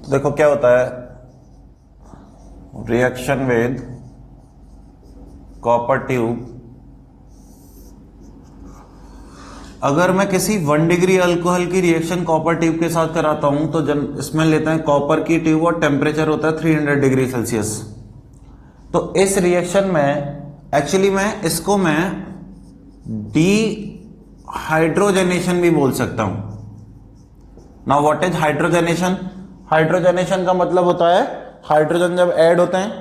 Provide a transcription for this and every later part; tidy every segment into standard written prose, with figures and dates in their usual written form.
देखो क्या होता है, रिएक्शन विद कॉपर ट्यूब, अगर मैं किसी 1 डिग्री अल्कोहल की रिएक्शन कॉपर ट्यूब के साथ कराता हूं तो इसमें लेते हैं कॉपर की ट्यूब और टेम्परेचर होता है 300 डिग्री सेल्सियस। तो इस रिएक्शन में एक्चुअली इसको मैं डीहाइड्रोजनेशन भी बोल सकता हूं। Now what is hydrogenation? Hydrogenation का मतलब होता है हाइड्रोजन जब ऐड होते हैं,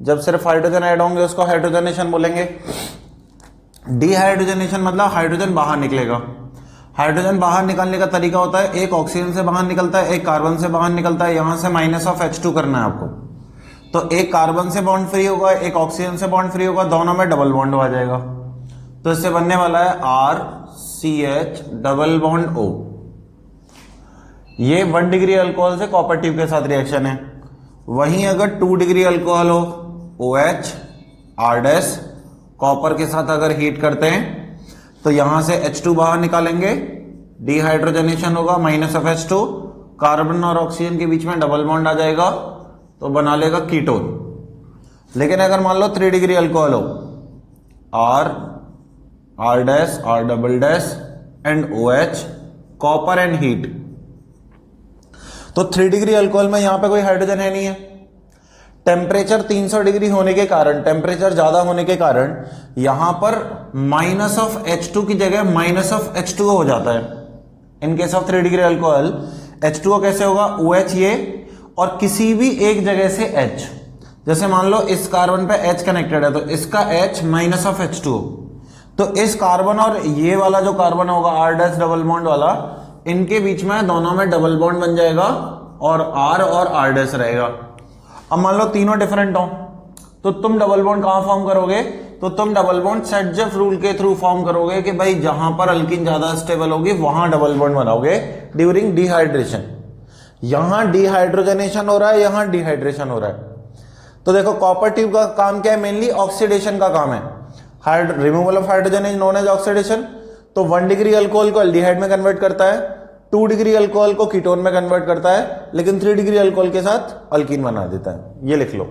जब सिर्फ हाइड्रोजन ऐड होंगे उसको हाइड्रोजनेशन बोलेंगे। डीहाइड्रोजनेशन मतलब हाइड्रोजन बाहर निकलेगा। हाइड्रोजन बाहर निकालने का तरीका होता है, एक ऑक्सीजन से बाहर निकलता है, एक कार्बन से बाहर निकलता है, यहां से -H2 करना है आपको। तो एक कार्बन से बॉन्ड फ्री होगा, एक ऑक्सीजन से बॉन्ड फ्री होगा, दोनों में डबल बॉन्ड आ जाएगा। तो इससे बनने वाला है RCH डबल बॉन्ड O। ये 1 डिग्री अल्कोहल से कॉपर ट्यूब के साथ रिएक्शन है। वहीं अगर 2 डिग्री अल्कोहल हो, OH R- कॉपर के साथ अगर हीट करते हैं तो यहां से H2 बाहर निकालेंगे, डिहाइड्रोजनेशन होगा, -H2, कार्बन और ऑक्सीजन के बीच में डबल बॉन्ड आ जाएगा तो बना लेगा कीटोन। लेकिन अगर मान लो 3 डिग्री अल्कोहल हो, R and OH, copper and heat, तो 3 डिग्री अल्कोहल में यहां पे कोई हाइड्रोजन है नहीं है। टेम्परेचर 300 डिग्री होने के कारण, टेम्परेचर ज्यादा होने के कारण यहां पर -H2 की जगह -H2O हो जाता है। In case of 3 degree alcohol H2O कैसे होगा? OH ये और किसी भी एक जगह से H, जैसे मान लो इस कार्बन पे H कनेक्टेड है तो इसका H -H2O, तो इस कार्बन और ये वाला जो कार्बन होगा R- डबल बॉन्ड वाला, इनके बीच में दोनों में डबल बॉन्ड बन जाएगा और R और R- रहेगा। अब मान लो तीनों डिफरेंट हो तो तुम डबल बॉन्ड कहां फॉर्म करोगे? तो तुम डबल बॉन्ड सेटजेफ रूल के थ्रू फॉर्म करोगे कि भाई जहां पर अल्कीन ज्यादा स्टेबल होगी वहां डबल बॉन्ड बनाओगे ड्यूरिंग डिहाइड्रेशन। यहां डिहाइड्रोजनेशन हो रहा है, यहां डिहाइड्रेशन हो रहा है। तो देखो कॉपर ट्यूब का काम क्या है? मेनली ऑक्सीडेशन का काम है। Removal of hydrogen is known as oxidation. तो 1 डिग्री अल्कोहल को एल्डिहाइड में कन्वर्ट करता है, 2 डिग्री अल्कोहल को कीटोन में कन्वर्ट करता है, लेकिन 3 डिग्री अल्कोहल के साथ अल्कीन बना देता है। ये लिख लो।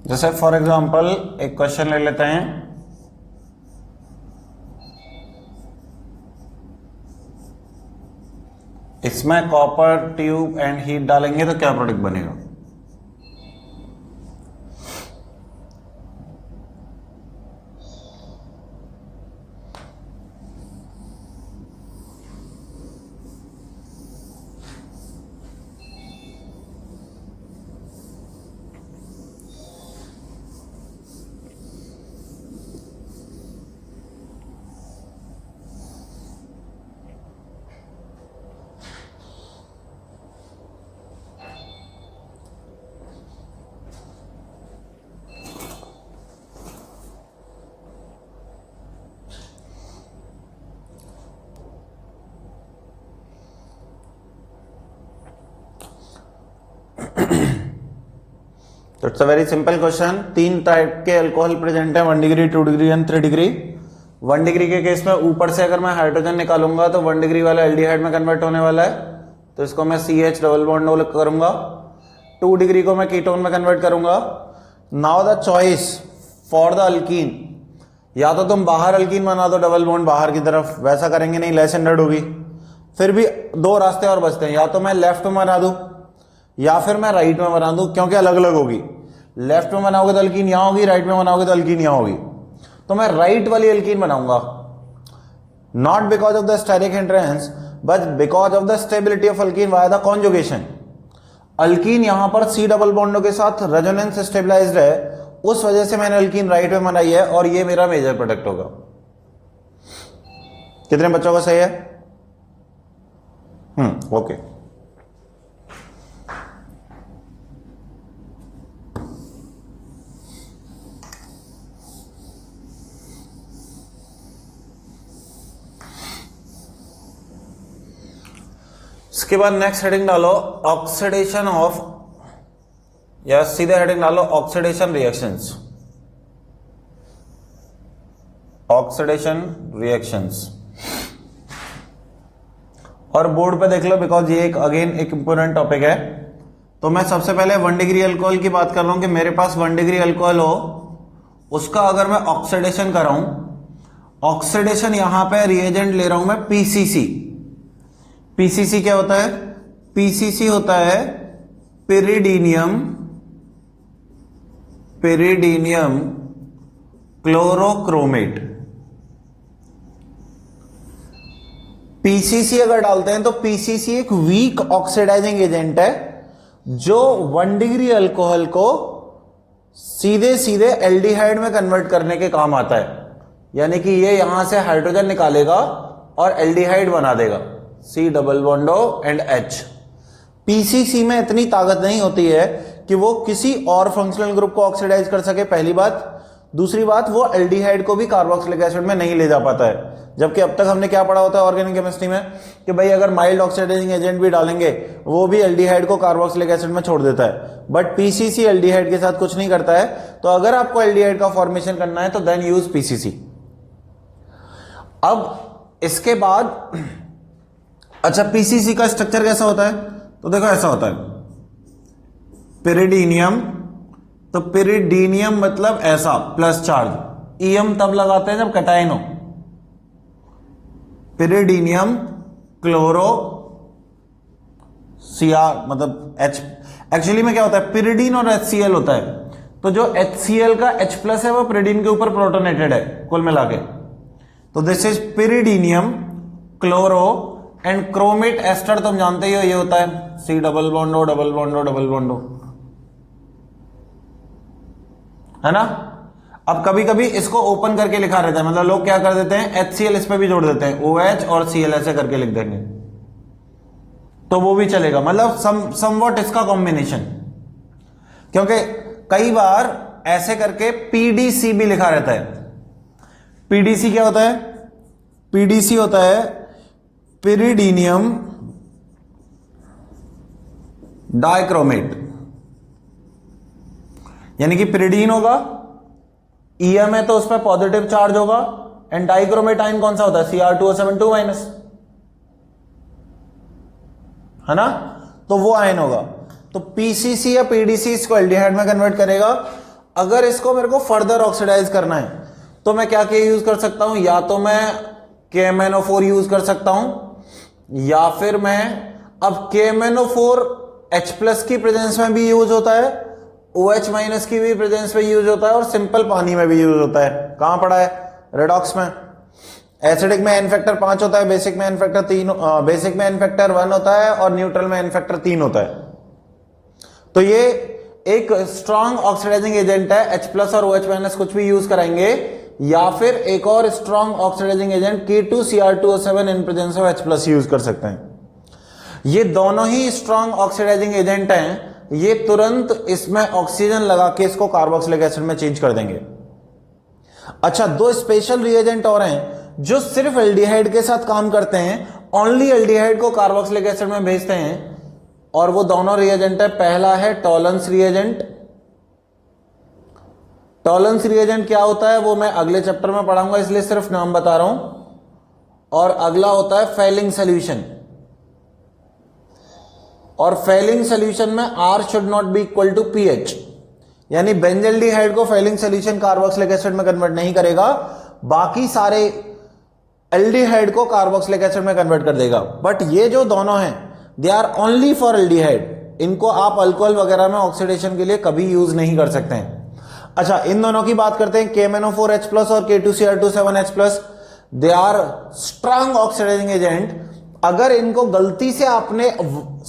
जैसे फॉर एग्जांपल एक क्वेश्चन ले लेते हैं, इसमें कॉपर ट्यूब एंड हीट डालेंगे तो क्या प्रोडक्ट बनेगा? तो it's a very simple question. 3 type के अल्कोहल प्रेजेंट है, 1 degree, 2 degree and 3 degree. 1 degree के केस में ऊपर से अगर मैं हाइड्रोजन निकालूंगा तो 1 डिग्री वाला एल्डिहाइड में कन्वर्ट होने वाला है, तो इसको मैं CH डबल बॉन्ड O करूंगा। 2 डिग्री को मैं कीटोन में कन्वर्ट करूंगा। Now the choice for the alkyne, या तो तुम बाहर अल्कीन बना दो डबल बॉन्ड बाहर की तरफ, वैसा करेंगे नहीं, लेस स्टैंडर्ड होगी। फिर भी 2 रास्ते और बचते हैं, या तो मैं लेफ्ट में बना दूं या फिर मैं राइट में बना दूं, क्योंकि अलग अलग होगी। लेफ्ट में बनाओगे तो अल्कीन यहां होगी, राइट में बनाओगे तो अल्कीन यहां होगी। तो मैं राइट वाली अल्कीन बनाऊंगा, not because of the steric hindrance but because of the stability of alkene via the conjugation. Alkene यहां पर C डबल बॉन्डों के साथ रेजोनेंस स्टेबलाइज्ड है, उस वजह से मैंने अल्कीन राइट में बनाई है और ये मेरा मेजर प्रोडक्ट होगा। कितने बच्चों का सही है? ओके। इसके बाद नेक्स्ट हेडिंग डालो ऑक्सीडेशन ऑफ, या सीधे हेडिंग डालो ऑक्सीडेशन रिएक्शंस। ऑक्सीडेशन रिएक्शंस और बोर्ड पे देख लो, बिकॉज ये एक अगेन एक इंपोर्टेंट टॉपिक है। तो मैं सबसे पहले 1 डिग्री अल्कोहल की बात कर रहा हूं कि मेरे पास 1 डिग्री अल्कोहल हो, उसका अगर मैं ऑक्सीडेशन कर रहा हूं, ऑक्सीडेशन यहां पे रिएजेंट ले रहा हूं मैं PCC। PCC क्या होता है? PCC होता है पिरिडीनियम क्लोरोक्रोमेट। PCC अगर डालते हैं तो PCC एक वीक ऑक्सीडाइजिंग एजेंट है जो 1 डिग्री अल्कोहल को सीधे सीधे एल्डिहाइड में कन्वर्ट करने के काम आता है। यानी कि ये यहां से हाइड्रोजन निकालेगा और एल्डिहाइड बना देगा, C double bond O and H। PCC में इतनी ताकत नहीं होती है कि वो किसी और फंक्शनल ग्रुप को ऑक्सीडाइज कर सके, पहली बात। दूसरी बात, वो एल्डिहाइड को भी कार्बोक्सिलिक एसिड में नहीं ले जा पाता है। जबकि अब तक हमने क्या पढ़ा होता है ऑर्गेनिक केमिस्ट्री में कि भाई अगर माइल्ड ऑक्सीडाइजिंग एजेंट भी डालेंगे वो भी एल्डिहाइड को कार्बोक्सिलिक एसिड में छोड़ देता है, बट PCC एल्डिहाइड के साथ कुछ नहीं करता है। तो अगर आपको एल्डिहाइड का फॉर्मेशन करना है तो देन यूज PCC। अब इसके बाद अच्छा, PCC का स्ट्रक्चर कैसा होता है? तो देखो ऐसा होता है पिरिडीनियम। तो पिरिडीनियम मतलब ऐसा प्लस चार्ज, ईएम तब लगाते हैं जब कैटायन हो। पिरिडीनियम क्लोरो Cr मतलब H। एक्चुअली में क्या होता है, पिरिडीन और HCl होता है। तो जो HCl का H प्लस है वो पिरिडीन के ऊपर प्रोटोनेटेड है कुल मिला के। तो this is pyridinium chloro and chromate ester, तुम जानते ही हो ये होता है C double bond O double bond O double bond O, है ना। अब कभी कभी इसको ओपन करके लिखा रहता है, मतलब लोग क्या कर देते हैं HCl इस पे भी जोड़ देते हैं, OH और Cl ऐसे करके लिख देंगे तो वो भी चलेगा, मतलब समवॉट इसका कॉम्बिनेशन। क्योंकि कई बार ऐसे करके PDC भी लिखा रहता है। PDC क्या होता है? PDC होता है पिरिडीनियम डाइक्रोमेट, यानी कि पिरिडीन होगा, ईएम है तो उस पर पॉजिटिव चार्ज होगा, एंड डाइक्रोमेट आयन कौन सा होता है? Cr2O7 2-, है ना। तो वो आयन होगा। तो PCC या PDC इसको एल्डिहाइड में कन्वर्ट करेगा। अगर इसको मेरे को फर्दर ऑक्सीडाइज करना है तो मैं क्या क्या यूज कर सकता हूं? या तो मैं KMnO4 यूज कर सकता हूं, या फिर मैं अब KMnO4 H प्लस की प्रेजेंस में भी यूज होता है, OH माइनस की भी प्रेजेंस में यूज होता है, और सिंपल पानी में भी यूज होता है। कहां पड़ा है? रेडॉक्स में। एसिडिक में एन फैक्टर 5 होता है, बेसिक में एन फैक्टर 3, बेसिक में एन फैक्टर 1 होता है और न्यूट्रल में एन फैक्टर 3 होता है। तो ये एक स्ट्रॉन्ग ऑक्सीडाइजिंग एजेंट है। H प्लस और OH माइनस कुछ भी यूज कराएंगे, या फिर एक और strong oxidizing agent K2Cr2O7 in presence of H plus use कर सकते हैं। ये दोनों ही स्ट्रॉन्ग ऑक्सीडाइजिंग एजेंट हैं। ये तुरंत इसमें ऑक्सीजन लगा के इसको कार्बोक्सिलिक एसिड में चेंज कर देंगे। अच्छा, 2 स्पेशल रिएजेंट और हैं जो सिर्फ एल्डिहाइड के साथ काम करते हैं, ओनली एल्डिहाइड को कार्बोक्सिलिक एसिड में भेजते हैं, और वो दोनों रिएजेंट है। पहला है टॉलरेंस रिएजेंट टॉलरेंस रिएजेंट क्या होता है वो मैं अगले चैप्टर में पढ़ाऊंगा, इसलिए सिर्फ नाम बता रहा हूं। और अगला होता है फेलिंग सोल्यूशन, और फेलिंग सोल्यूशन में R should not be equal to pH, यानी बेंजल्डिहाइड को फेलिंग सोल्यूशन कार्बोक्सिलिक एसिड में कन्वर्ट नहीं करेगा, बाकी सारे एल्डिहाइड को कार्बोक्सिलिक एसिड में कन्वर्ट कर देगा। बट ये जो दोनों हैं they are only for aldehyde, इनको आप अल्कोहल वगैरह में ऑक्सीडेशन के लिए कभी यूज नहीं कर सकते हैं। अच्छा, इन दोनों की बात करते हैं, KMnO4H+ और K2Cr2 they are strong oxidizing agent. अगर इनको गलती से आपने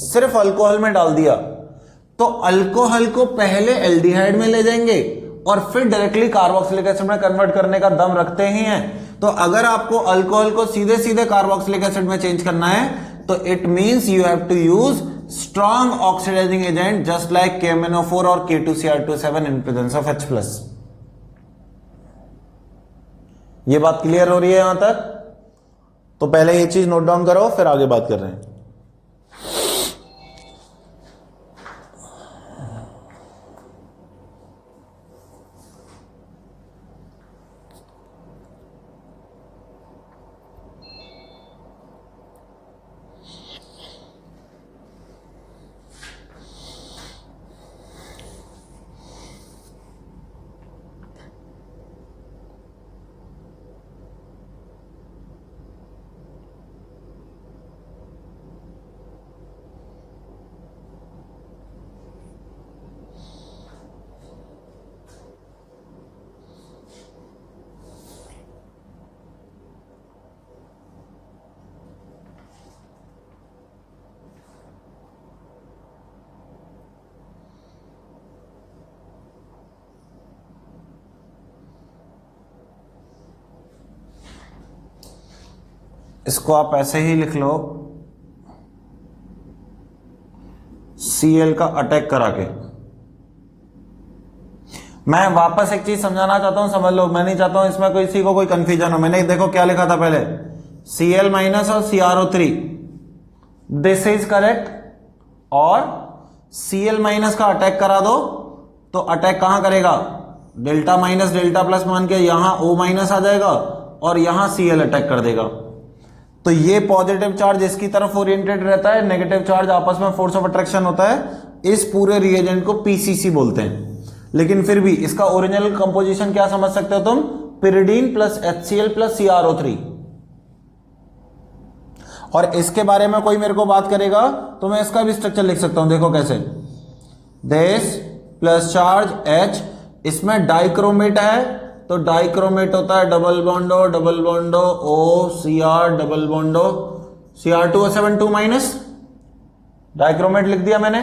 सिर्फ अल्कोहल में डाल दिया तो अल्कोहल को पहले एल्डिहाइड में ले जाएंगे और फिर डायरेक्टली कार्बोक्सिलिक एसिड में कन्वर्ट करने का दम रखते ही हैं। तो अगर आपको अल्कोहल को सीधे सीधे कार्बोक्सिलिक एसिड में चेंज करना है तो it means you have to use strong oxidizing agent just like KMnO4 और K2Cr2 in presence of H+। ये बात क्लियर हो रही है यहां तक? तो पहले ये चीज नोट डाउन करो, फिर आगे बात कर रहे हैं। इसको आप ऐसे ही लिख लो, Cl का अटैक करा के। मैं वापस एक चीज समझाना चाहता हूं, समझ लो, मैं नहीं चाहता हूं इसमें किसी को कोई कंफ्यूजन हो। मैंने देखो क्या लिखा था पहले, Cl- और CrO3, दिस इज करेक्ट। और Cl- का अटैक करा दो तो अटैक कहां करेगा, डेल्टा माइनस डेल्टा प्लस मान के यहां O- आ जाएगा और यहां Cl अटैक कर देगा। तो ये पॉजिटिव चार्ज इसकी तरफ ओरिएंटेड रहता है, नेगेटिव चार्ज आपस में फोर्स ऑफ अट्रैक्शन होता है। इस पूरे रिएजेंट को PCC बोलते हैं। लेकिन फिर भी इसका ओरिजिनल कंपोजिशन क्या समझ सकते हो तुम, pyridine plus HCl plus CrO3। और इसके बारे में कोई मेरे को बात करेगा तो मैं इसका भी स्ट्रक्चर लिख सकता हूं, देखो कैसे, दिस प्लस चार्ज H, इसमें डाइक्रोमेट है तो डाइक्रोमेट होता है double बॉन्डो O Cr double बॉन्डो Cr2O7 2-, dichromate लिख दिया मैंने।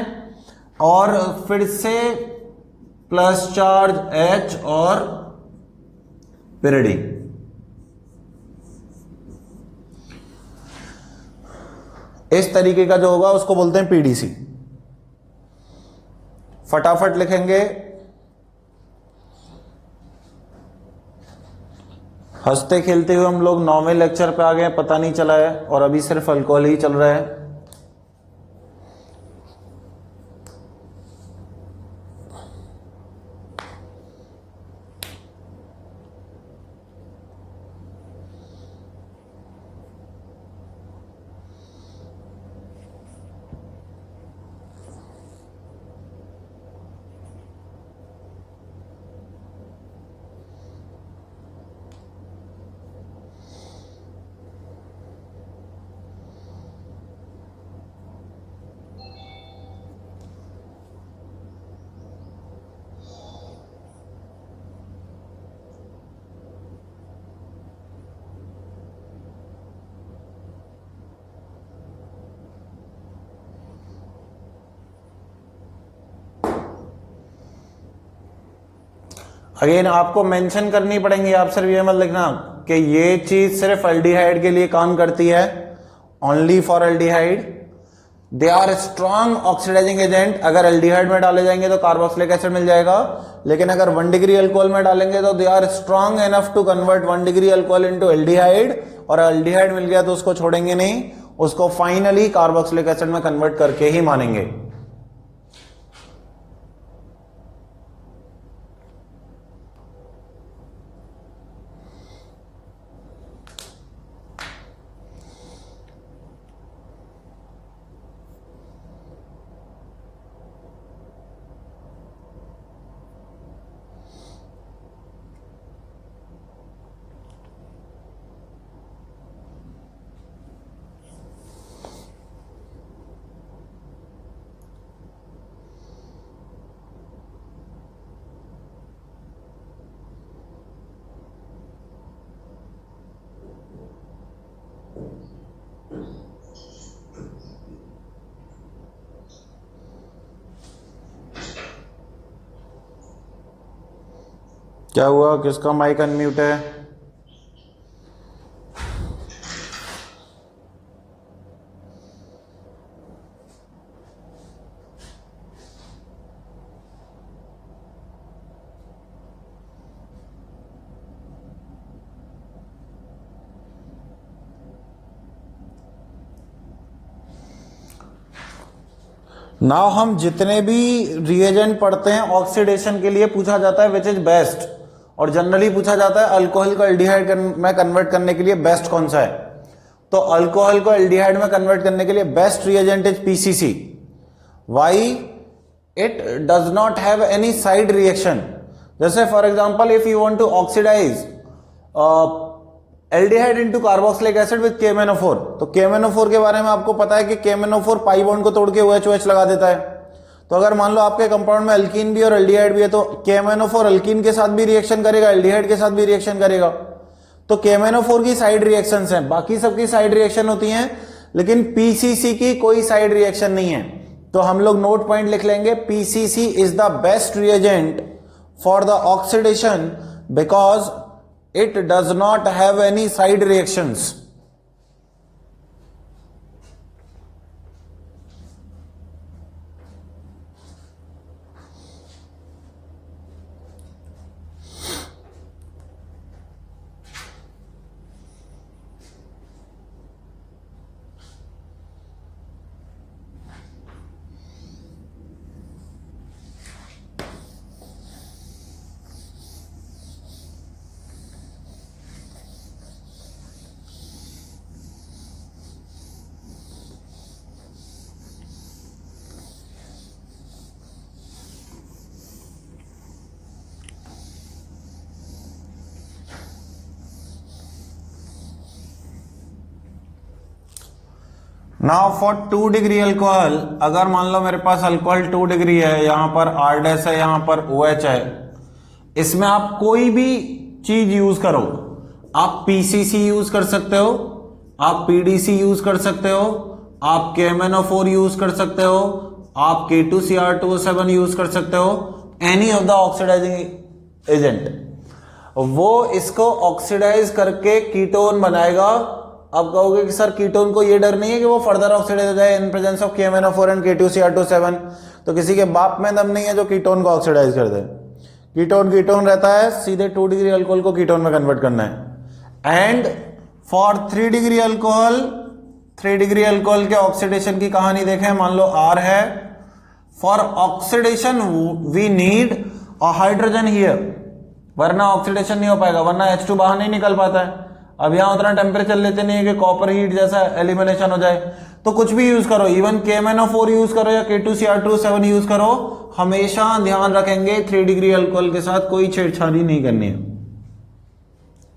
और फिर से प्लस चार्ज H और pyridine। इस तरीके का जो होगा उसको बोलते हैं PDC। फटाफट लिखेंगे, हंसते खेलते हुए हम लोग 9वें लेक्चर पे आ गए, पता नहीं चला है, और अभी सिर्फ अल्कोहल ही चल रहा है। अगेन आपको मेंशन करनी पड़ेंगी, आप सिर्फ ये मत लिखना कि ये चीज सिर्फ एल्डिहाइड के लिए काम करती है, only for aldehyde. They are strong oxidizing agent. अगर एल्डिहाइड में डाले जाएंगे तो कार्बोक्सिलिक एसिड मिल जाएगा, लेकिन अगर 1 डिग्री अल्कोहल में डालेंगे तो they are strong enough to convert 1 degree alcohol into aldehyde, और एल्डिहाइड मिल गया तो उसको छोड़ेंगे नहीं, उसको फाइनली कार्बोक्सिलिक एसिड में कन्वर्ट करके ही मानेंगे। क्या हुआ, किसका माइक अनम्यूट है? नाउ हम जितने भी रिएजेंट पढ़ते हैं ऑक्सीडेशन के लिए पूछा जाता है विच इज बेस्ट, और जनरली पूछा जाता है अल्कोहल को एल्डिहाइड में कन्वर्ट करने के लिए बेस्ट कौन सा है। तो अल्कोहल को एल्डिहाइड में कन्वर्ट करने के लिए best reagent is PCC. Why? It does not have any side reaction. जैसे for example if you want to oxidise aldehyde into carboxylic acid with KMnO4, तो KMnO4 के बारे में आपको पता है कि KMnO4 पाई बॉन्ड को तोड़ के OH लगा देता है। तो अगर मान लो आपके कंपाउंड में अल्कीन भी और एल्डिहाइड भी है तो KMnO4 अल्कीन के साथ भी रिएक्शन करेगा, एल्डिहाइड के साथ भी रिएक्शन करेगा। तो KMnO4 की साइड रिएक्शंस हैं, बाकी सबकी साइड रिएक्शन होती हैं, लेकिन पीसीसी की कोई साइड रिएक्शन नहीं है। तो हम लोग नोट पॉइंट लिख लेंगे, PCC is the best reagent for the oxidation because it does not have any side reactions. Now for 2 degree alcohol, अगर मान लो मेरे पास अल्कोहल 2 डिग्री है, यहां पर R- है, यहां पर OH है, इसमें आप कोई भी चीज यूज करो, आप PCC यूज कर सकते हो, आप PDC यूज कर सकते हो, आप KMnO4 यूज कर सकते हो, आप K2Cr2O7 यूज कर सकते हो, any of the oxidizing agent, वो इसको ऑक्सीडाइज करके कीटोन बनाएगा। अब कहोगे कि सर कीटोन को ये डर नहीं है कि वो फर्दर ऑक्सीडाइज हो जाए इन presence of KMnO4 and K2Cr2O7? तो किसी के बाप में दम नहीं है जो कीटोन को ऑक्सीडाइज कर दे। कीटोन रहता है, सीधे 2 डिग्री अल्कोहल को कीटोन में कन्वर्ट करना है। And for 3 degree alcohol, 3 degree alcohol के ऑक्सीडेशन की कहानी देखें, मान लो R है, for oxidation we need a hydrogen here, वरना ऑक्सीडेशन नहीं हो पाएगा, वरना H2 बाहर नहीं निकल पाता है। अब यहां उतना टेम्परेचर लेते नहीं है कि कॉपर हीट जैसा एलिमिनेशन हो जाए। तो कुछ भी यूज करो, इवन KMnO4 यूज करो या K2Cr2O7 यूज करो, हमेशा ध्यान रखेंगे 3 डिग्री अल्कोहल के साथ कोई छेड़छाड़ी नहीं करनी है।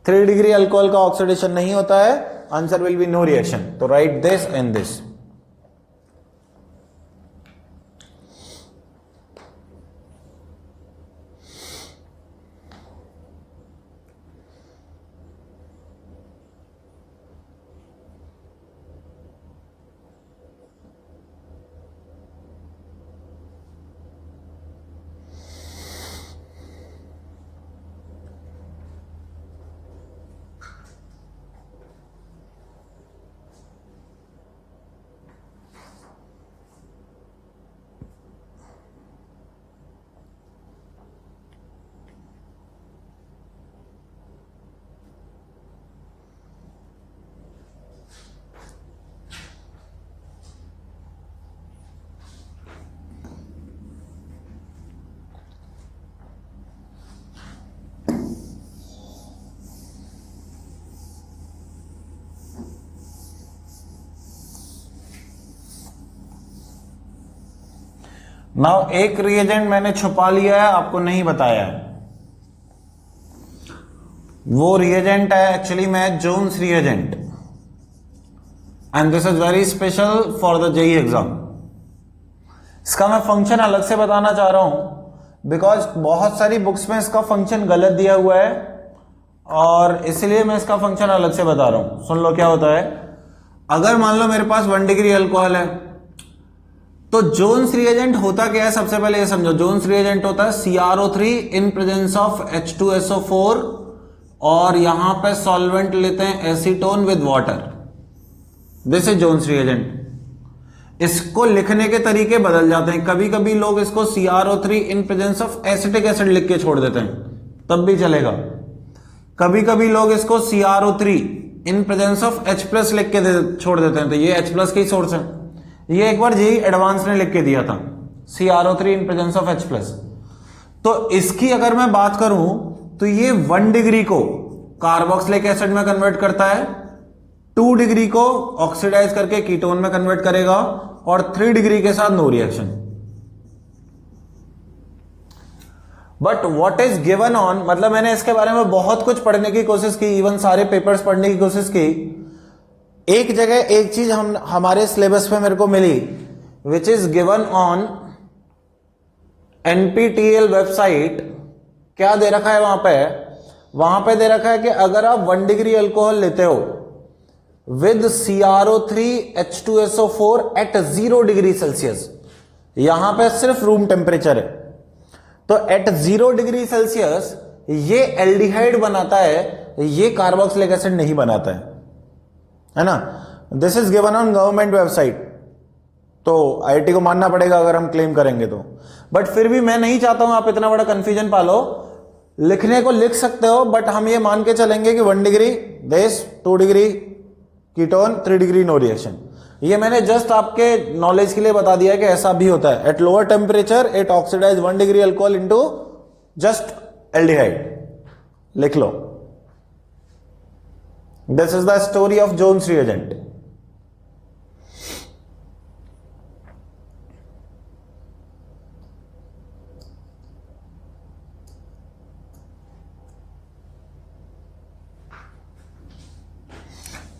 3 डिग्री अल्कोहल का ऑक्सीडेशन नहीं होता है, answer will be no reaction. तो write this and this. Now एक रिएजेंट मैंने छुपा लिया है, आपको नहीं बताया है। वो रिएजेंट है एक्चुअली में Jones reagent, and this is very special for the JEE exam. इसका मैं फंक्शन अलग से बताना चाह रहा हूं बिकॉज बहुत सारी बुक्स में इसका फंक्शन गलत दिया हुआ है, और इसलिए मैं इसका फंक्शन अलग से बता रहा हूं। सुन लो क्या होता है। अगर मान लो मेरे पास 1 डिग्री अल्कोहल है, तो जोन्स रिएजेंट होता क्या है, सबसे पहले ये समझो। जोन्स रिएजेंट होता है CrO3 in presence of H2SO4 और यहां पे सॉल्वेंट लेते हैं acetone with water. This is Jones reagent. इसको लिखने के तरीके बदल जाते हैं, कभी कभी लोग इसको CrO3 in presence of acetic acid लिख के छोड़ देते हैं, तब भी चलेगा। कभी कभी लोग इसको CrO3 in presence of H+ लिख के छोड़ देते हैं, तो ये H+ की सोर्स है। ये एक बार जेई एडवांस ने लिख के दिया था, CrO3 in presence of H+। तो इसकी अगर मैं बात करूं तो ये 1 डिग्री को कार्बोक्सिलिक एसिड में कन्वर्ट करता है, 2 डिग्री को ऑक्सीडाइज करके कीटोन में कन्वर्ट करेगा और 3 डिग्री के साथ no reaction. But what is given on, मतलब मैंने इसके बारे में बहुत कुछ पढ़ने की कोशिश की, इवन सारे पेपर्स पढ़ने की कोशिश की। एक जगह एक चीज हमारे सिलेबस में मेरे को मिली, which is given on NPTEL website. क्या दे रखा है वहां पे दे रखा है कि अगर आप 1 डिग्री अल्कोहल लेते हो with CrO3 H2SO4 eight 0 degree Celsius, यहां पे सिर्फ रूम टेम्परेचर है, तो एट 0 डिग्री सेल्सियस ये एल्डिहाइड बनाता है, ये कार्बोक्सिलिक एसिड नहीं बनाता है ना। This is given on government website, तो IIT को मानना पड़ेगा अगर हम क्लेम करेंगे तो। बट फिर भी मैं नहीं चाहता हूं आप इतना बड़ा कंफ्यूजन पालो। लिखने को लिख सकते हो, बट हम ये मान के चलेंगे कि 1 degree base, 2 degree ketone, 3 degree no reaction. ये मैंने जस्ट आपके नॉलेज के लिए बता दिया कि ऐसा भी होता है। At lower temperature it oxidise 1 degree alcohol into just aldehyde, लिख लो। This is the story of Jones reagent.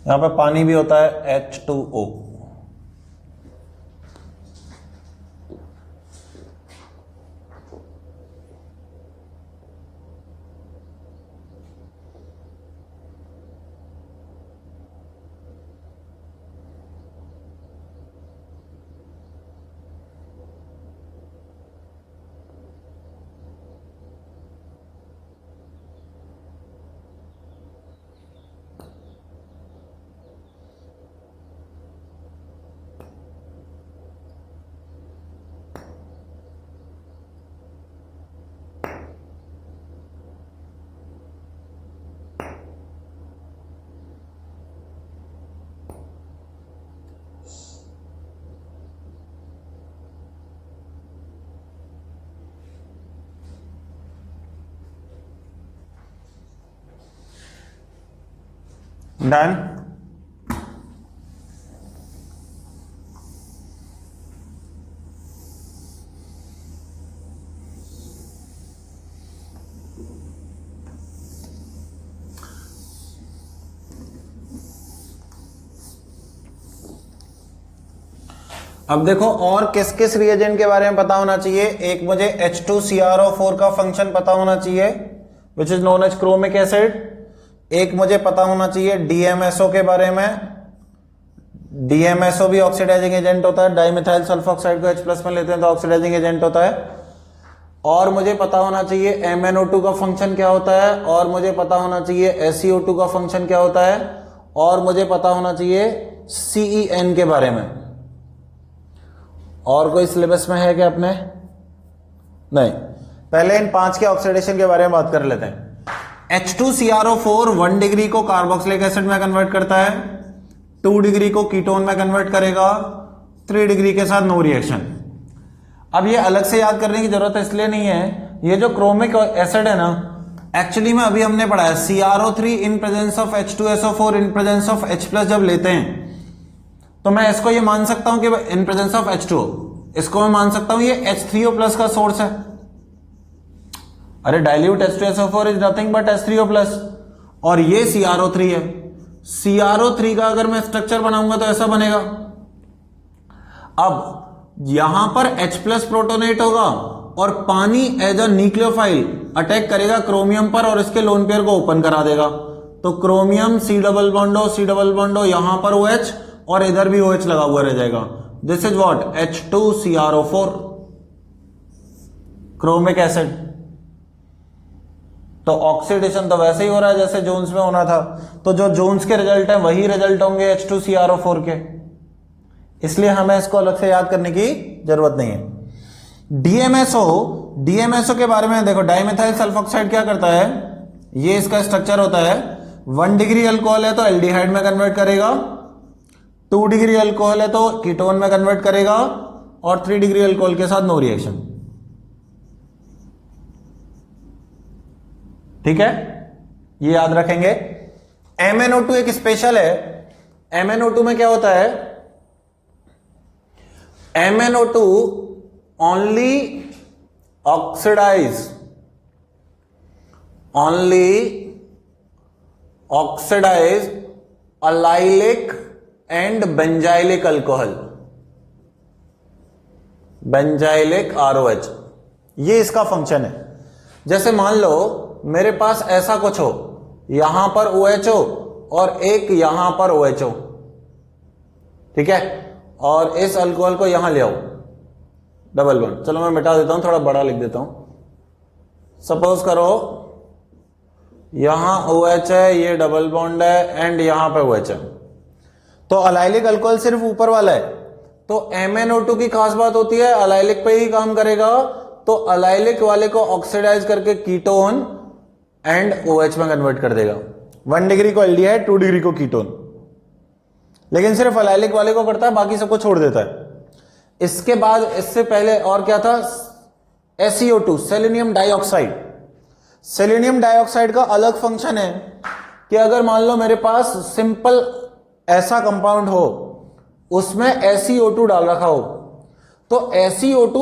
यहां पे पानी भी होता है H2O। डन। अब देखो और किस किस रिएजेंट के बारे में पता होना चाहिए। एक मुझे H2CrO4 का फंक्शन पता होना चाहिए, which is known as chromic acid. एक मुझे पता होना चाहिए DMSO के बारे में। DMSO भी ऑक्सीडाइजिंग एजेंट होता है, डाइमिथाइल सल्फोक्साइड को H+ में लेते हैं तो ऑक्सीडाइजिंग एजेंट होता है। और मुझे पता होना चाहिए MnO2 का फंक्शन क्या होता है, और मुझे पता होना चाहिए SeO2 का फंक्शन क्या होता है, और मुझे पता होना चाहिए CEN के बारे में। और कोई सिलेबस में है क्या अपने? नहीं। पहले इन 5 के ऑक्सीडेशन के बारे में बात कर लेते हैं। H2CrO4 1 डिग्री को कार्बोक्सिलिक एसिड में कन्वर्ट करता है, 2 डिग्री को कीटोन में कन्वर्ट करेगा, 3 डिग्री के साथ नो रिएक्शन। अब ये अलग से याद करने की जरूरत इसलिए नहीं है, ये जो क्रोमिक एसिड है ना, एक्चुअली में अभी हमने पढ़ा है CrO3 in presence of H2SO4 in presence of H+ जब लेते हैं तो मैं इसको ये मान सकता हूं कि इन प्रेजेंस ऑफ H2O, इसको मैं मान सकता हूं ये H3O+ का सोर्स है। अरे dilute H2SO4 is nothing but H3O+, और ये CrO3 है। CrO3 का अगर मैं स्ट्रक्चर बनाऊंगा तो ऐसा बनेगा। अब यहां पर H+ प्रोटोनेट होगा और पानी एज अ न्यूक्लियोफाइल अटैक करेगा क्रोमियम पर और इसके लोन पेयर को ओपन करा देगा। तो chromium C double bond O, C double bond O, यहां पर OH और इधर भी OH लगा हुआ रह जाएगा। This is what H2CrO4 chromic acid. तो ऑक्सीडेशन तो वैसे ही हो रहा है जैसे जोन्स में होना था, तो जो जोन्स के रिजल्ट हैं वही रिजल्ट होंगे H2CrO4 के, इसलिए हमें इसको अलग से याद करने की जरूरत नहीं है। डीएमएसओ के बारे में देखो, डाइमेथाइल सल्फोक्साइड क्या करता है, ये इसका स्ट्रक्चर होता है, 1 डिग्री अल्कोहल है तो एल्डिहाइड में कन्वर्ट करेगा, 2 डिग्री अल्कोहल है तो कीटोन में कन्वर्ट करेगा, और 3 डिग्री अल्कोहल के साथ नो रिएक्शन। ठीक है, ये याद रखेंगे। MnO2 एक स्पेशल है। MnO2 में क्या होता है, MnO2 only oxidize allylic and benzylic alcohol, benzylic ROH, ये इसका फंक्शन है। जैसे मान लो मेरे पास ऐसा कुछ हो, यहां पर OH हो और एक यहां पर OH हो, ठीक है, और इस अल्कोहल को यहां ले आओ, डबल बॉन्ड, चलो मैं मिटा देता हूं, थोड़ा बड़ा लिख देता हूं। सपोज करो यहां OH है, ये डबल बॉन्ड है, एंड यहां पे OH है, तो अलाइलिक अल्कोहल सिर्फ ऊपर वाला है। तो MnO2 की खास बात होती है अलाइलिक पे ही काम करेगा, तो अलाइलिक वाले को ऑक्सीडाइज करके कीटोन एंड OH में कन्वर्ट कर देगा। 1 डिग्री को एल्डिहाइड, 2 डिग्री को कीटोन, लेकिन सिर्फ अलाइलिक वाले को करता है, बाकी सबको छोड़ देता है। इसके बाद इससे पहले और क्या था, SeO2, selenium dioxide. Selenium dioxide का अलग फंक्शन है कि अगर मान लो मेरे पास सिंपल ऐसा कंपाउंड हो, उसमें SeO2 डाल रखा हो, तो SeO2